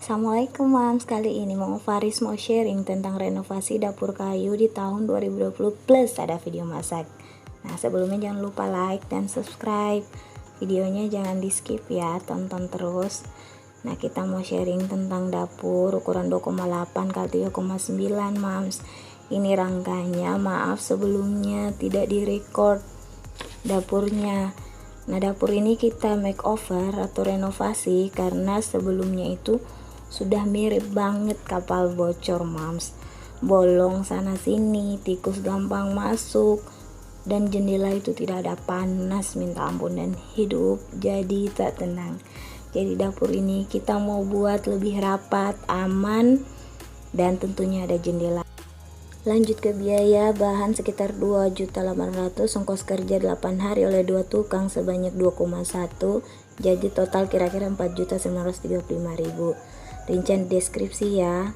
Assalamualaikum Mams, kali ini Faris mau sharing tentang renovasi dapur kayu di tahun 2020 plus ada video masak. Nah sebelumnya jangan lupa like dan subscribe, videonya jangan di skip ya, tonton terus. Nah kita mau sharing tentang dapur ukuran 2,8 x 3,9 Mams. Ini rangkanya, maaf sebelumnya tidak direcord dapurnya. Nah dapur ini kita makeover atau renovasi karena sebelumnya itu sudah mirip banget kapal bocor Mams, bolong sana sini, tikus gampang masuk, dan jendela itu tidak ada panas minta ampun, dan hidup jadi tak tenang. Jadi dapur ini kita mau buat lebih rapat, aman, dan tentunya ada jendela. Lanjut ke biaya, bahan sekitar 2.800.000, ongkos kerja 8 hari oleh 2 tukang sebanyak 2,1, jadi total kira-kira 4.935.000. Rincian deskripsi ya.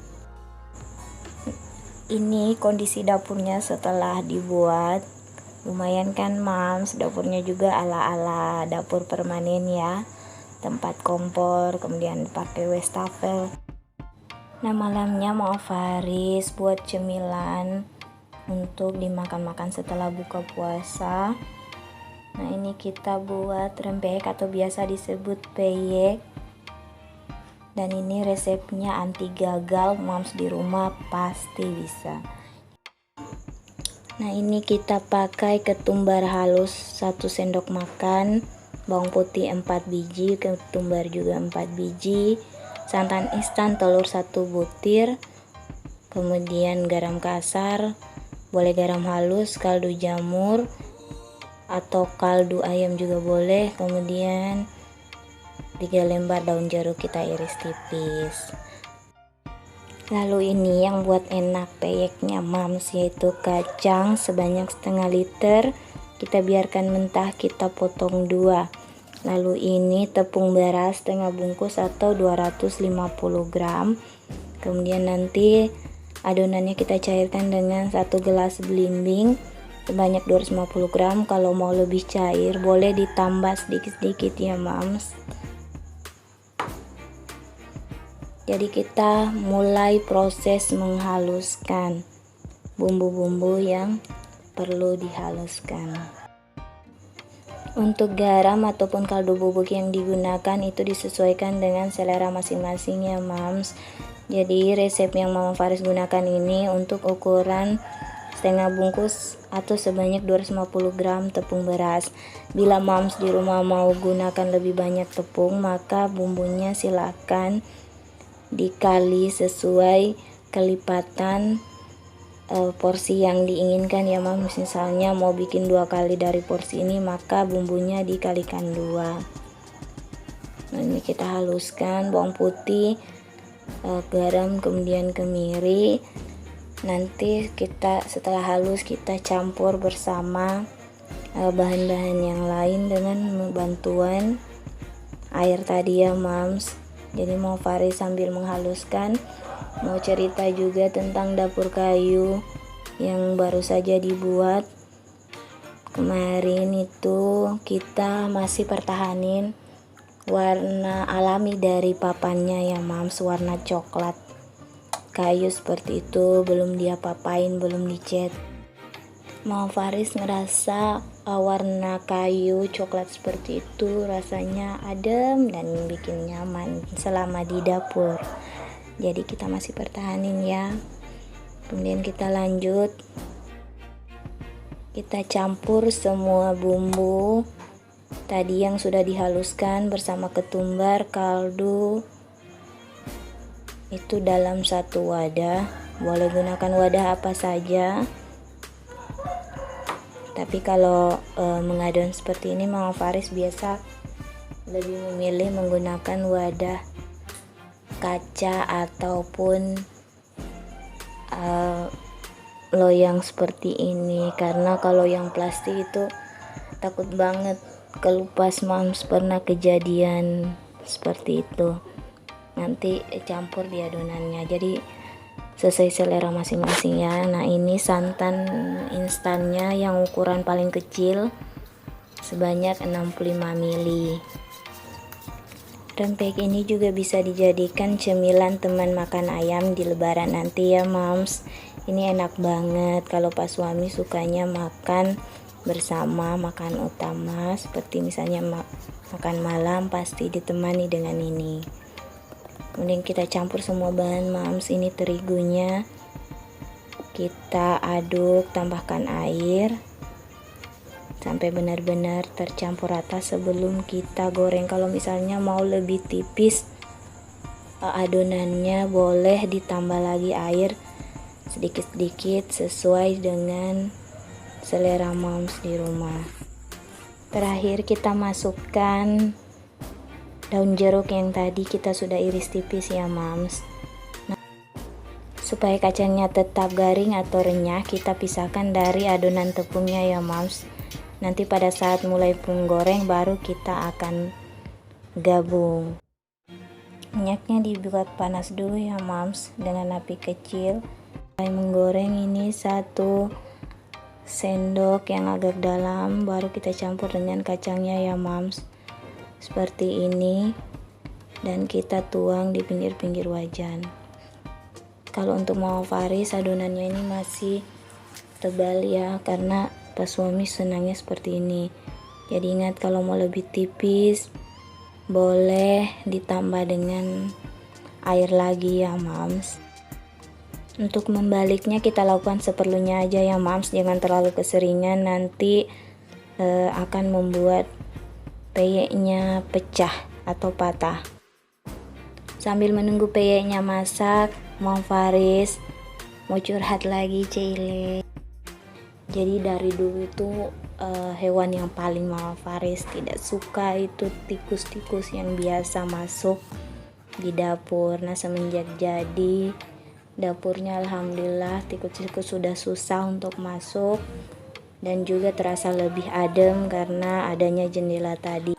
Ini kondisi dapurnya setelah dibuat. Lumayan kan Mams, dapurnya juga ala-ala dapur permanen ya. Tempat kompor, kemudian pakai wastafel. Nah malamnya mau Faris buat cemilan untuk dimakan-makan setelah buka puasa. Nah ini kita buat rempeyek atau biasa disebut peyek. Dan ini resepnya anti gagal, Mams di rumah pasti bisa. Nah ini kita pakai ketumbar halus 1 sendok makan, bawang putih 4 biji, ketumbar juga 4 biji, santan instan telur 1 butir, kemudian garam kasar, boleh garam halus, kaldu jamur atau kaldu ayam juga boleh, kemudian 3 lembar daun jeruk kita iris tipis. Lalu ini yang buat enak peyeknya Mams, yaitu kacang sebanyak setengah liter, kita biarkan mentah, kita potong 2. Lalu ini tepung beras setengah bungkus atau 250 gram. Kemudian nanti adonannya kita cairkan dengan 1 gelas belimbing sebanyak 250 gram. Kalau mau lebih cair boleh ditambah sedikit-sedikit ya Mams. Jadi kita mulai proses menghaluskan bumbu-bumbu yang perlu dihaluskan. Untuk garam ataupun kaldu bubuk yang digunakan itu disesuaikan dengan selera masing-masing ya Mams. Jadi resep yang Mama Faris gunakan ini untuk ukuran setengah bungkus atau sebanyak 250 gram tepung beras. Bila Mams di rumah mau gunakan lebih banyak tepung, maka bumbunya silakan dikali sesuai kelipatan porsi yang diinginkan ya Mams. Misalnya mau bikin 2 kali dari porsi ini, maka bumbunya dikalikan 2. Nah, ini kita haluskan bawang putih, garam, kemudian kemiri. Nanti kita setelah halus kita campur bersama bahan-bahan yang lain dengan bantuan air tadi ya Mams. Jadi mau Faris sambil menghaluskan, mau cerita juga tentang dapur kayu yang baru saja dibuat. Kemarin itu kita masih pertahanin warna alami dari papannya ya Mams, warna coklat kayu seperti itu, belum dia papain, belum dicat. Mau Faris ngerasa warna kayu coklat seperti itu rasanya adem dan bikin nyaman selama di dapur. Jadi kita masih pertahanin ya. Kemudian kita lanjut, kita campur semua bumbu tadi yang sudah dihaluskan bersama ketumbar, kaldu itu dalam satu wadah. Boleh gunakan wadah apa saja, tapi kalau mengadon seperti ini Mama Faris biasa lebih memilih menggunakan wadah kaca ataupun loyang seperti ini, karena kalau yang plastik itu takut banget kelupas Mams, pernah kejadian seperti itu, nanti campur di adonannya. Jadi sesuai selera masing-masing ya. Nah ini santan instannya yang ukuran paling kecil sebanyak 65 ml. Rempeyek ini juga bisa dijadikan cemilan teman makan ayam di lebaran nanti ya moms. Ini enak banget kalau pas suami sukanya makan bersama makan utama, seperti misalnya makan malam pasti ditemani dengan ini. Kemudian kita campur semua bahan moms. Ini terigunya kita aduk, tambahkan air sampai benar-benar tercampur rata sebelum kita goreng. Kalau misalnya mau lebih tipis adonannya, boleh ditambah lagi air sedikit-sedikit sesuai dengan selera moms di rumah. Terakhir kita masukkan daun jeruk yang tadi kita sudah iris tipis ya moms. Supaya kacangnya tetap garing atau renyah, kita pisahkan dari adonan tepungnya ya moms. Nanti pada saat mulai menggoreng baru kita akan gabung. Minyaknya dibuat panas dulu ya moms dengan api kecil. Mulai menggoreng ini 1 sendok yang agak dalam, baru kita campur dengan kacangnya ya moms. Seperti ini, dan kita tuang di pinggir-pinggir wajan. Kalau untuk mama Faris adonannya ini masih tebal ya, karena pas suami senangnya seperti ini. Jadi ingat, kalau mau lebih tipis boleh ditambah dengan air lagi ya moms. Untuk membaliknya kita lakukan seperlunya aja ya moms, jangan terlalu keseringan, nanti akan membuat peyeknya pecah atau patah. Sambil menunggu peyeknya masak, Mama Faris mau curhat lagi Cile. Jadi dari dulu itu hewan yang paling Mama Faris tidak suka itu tikus-tikus yang biasa masuk di dapur. Nah semenjak jadi dapurnya alhamdulillah tikus-tikus sudah susah untuk masuk, dan juga terasa lebih adem karena adanya jendela tadi.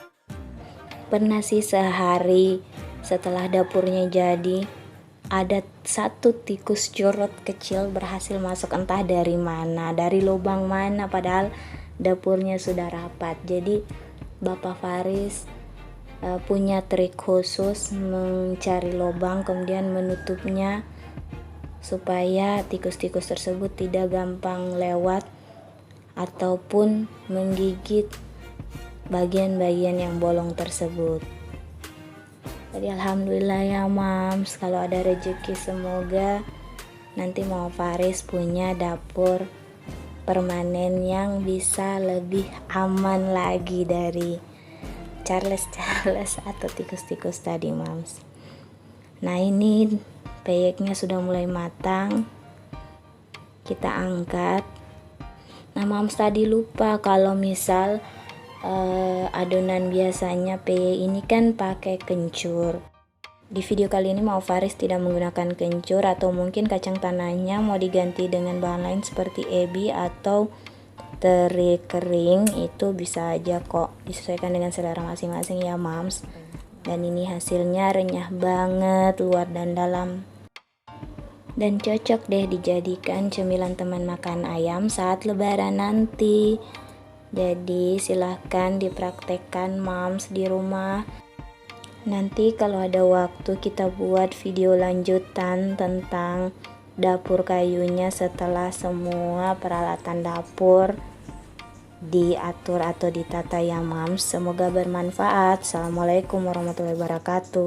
Pernah sih sehari setelah dapurnya jadi, ada 1 tikus curut kecil berhasil masuk entah dari mana, dari lubang mana, padahal dapurnya sudah rapat. Jadi Bapak Faris punya trik khusus mencari lubang kemudian menutupnya supaya tikus-tikus tersebut tidak gampang lewat ataupun menggigit bagian-bagian yang bolong tersebut. Jadi alhamdulillah ya moms, kalau ada rezeki semoga nanti Mama Faris punya dapur permanen yang bisa lebih aman lagi dari Charles atau tikus-tikus tadi moms. Nah ini peyeknya sudah mulai matang, kita angkat. Nah moms tadi lupa kalau misal adonan biasanya peyek ini kan pakai kencur. Di video kali ini Mama Faris tidak menggunakan kencur, atau mungkin kacang tanahnya mau diganti dengan bahan lain seperti ebi atau teri kering, itu bisa aja kok, disesuaikan dengan selera masing-masing ya moms. Dan ini hasilnya renyah banget luar dan dalam, dan cocok deh dijadikan cemilan teman makan ayam saat lebaran nanti. Jadi silahkan dipraktekkan moms di rumah. Nanti kalau ada waktu kita buat video lanjutan tentang dapur kayunya setelah semua peralatan dapur diatur atau ditata ya moms. Semoga bermanfaat. Assalamualaikum warahmatullahi wabarakatuh.